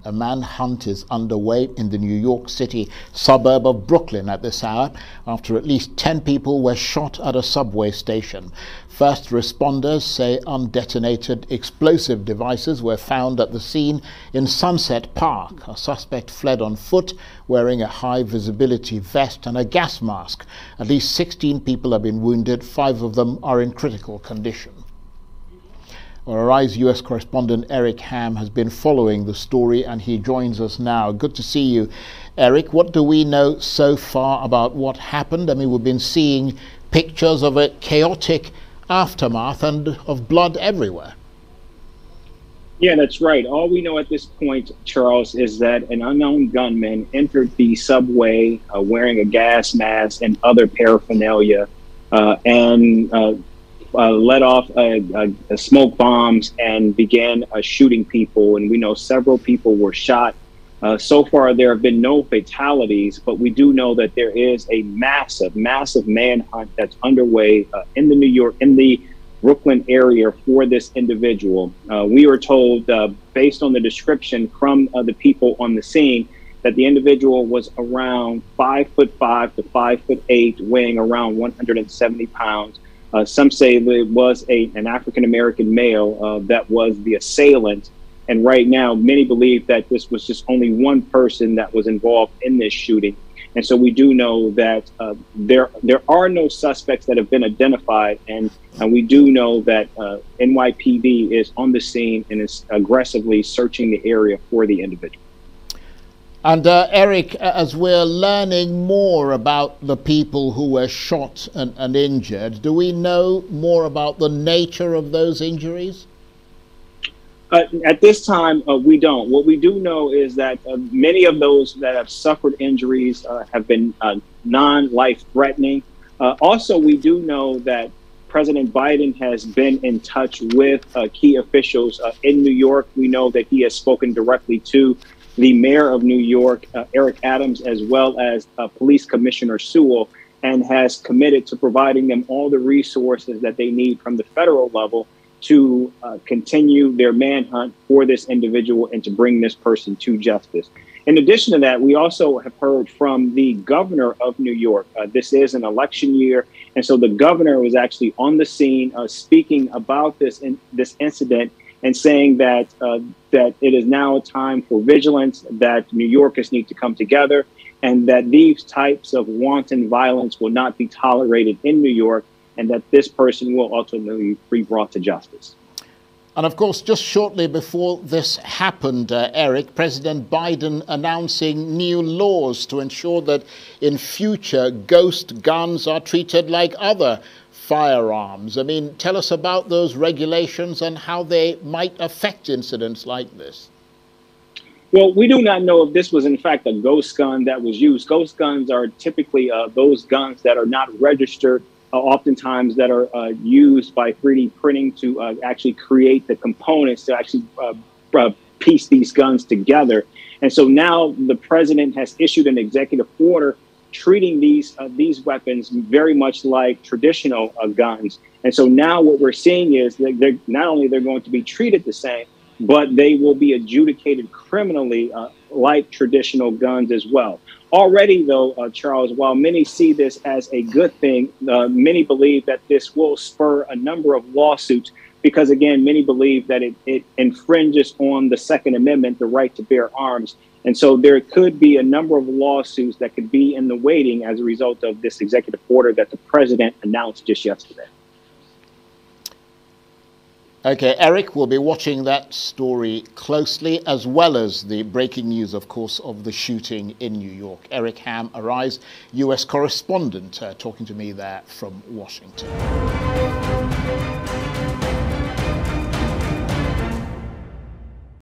A manhunt is underway in the New York City suburb of Brooklyn at this hour after at least 10 people were shot at a subway station. First responders say undetonated explosive devices were found at the scene in Sunset Park. A suspect fled on foot wearing a high visibility vest and a gas mask. At least 16 people have been wounded. 5 of them are in critical condition. Well, Arise U.S. correspondent Eric Ham has been following the story and he joins us now. Good to see you, Eric. What do we know so far about what happened? I mean, we've been seeing pictures of a chaotic aftermath and of blood everywhere. Yeah, that's right. All we know at this point, Charles, is that an unknown gunman entered the subway wearing a gas mask and other paraphernalia and let off smoke bombs and began shooting people. And we know several people were shot. So far, there have been no fatalities, but we do know that there is a massive manhunt that's underway in the Brooklyn area for this individual. We were told, based on the description from the people on the scene, that the individual was around 5'5" to 5'8", weighing around 170 pounds. Some say that it was an African-American male that was the assailant. And right now, many believe that this was just only one person that was involved in this shooting. And so we do know that there are no suspects that have been identified. And we do know that NYPD is on the scene and is aggressively searching the area for the individual. And Eric, as we're learning more about the people who were shot and injured, do we know more about the nature of those injuries? At this time, we don't. What we do know is that many of those that have suffered injuries have been non-life-threatening. Also, we do know that President Biden has been in touch with key officials in New York. We know that he has spoken directly to the mayor of New York, Eric Adams, as well as Police Commissioner Sewell, and has committed to providing them all the resources that they need from the federal level to continue their manhunt for this individual and to bring this person to justice. In addition to that, we also have heard from the governor of New York. This is an election year, and so the governor was actually on the scene speaking about this incident and saying that that it is now a time for vigilance, that New Yorkers need to come together, and that these types of wanton violence will not be tolerated in New York, and that this person will ultimately be brought to justice. And of course, just shortly before this happened, Eric, President Biden announcing new laws to ensure that in future ghost guns are treated like other firearms. I mean, tell us about those regulations and how they might affect incidents like this. Well, we do not know if this was in fact a ghost gun that was used. Ghost guns are typically those guns that are not registered, oftentimes that are used by 3D printing to actually create the components to actually piece these guns together. And so now the president has issued an executive order treating these weapons very much like traditional guns. And so now what we're seeing is that they're not only they're going to be treated the same, but they will be adjudicated criminally like traditional guns as well. Already, though, Charles, while many see this as a good thing, many believe that this will spur a number of lawsuits because, again, many believe that it infringes on the Second Amendment, the right to bear arms. And so there could be a number of lawsuits that could be in the waiting as a result of this executive order that the president announced just yesterday. Okay, Eric, we'll be watching that story closely, as well as the breaking news, of course, of the shooting in New York. Eric Ham, Arise U.S. correspondent, talking to me there from Washington.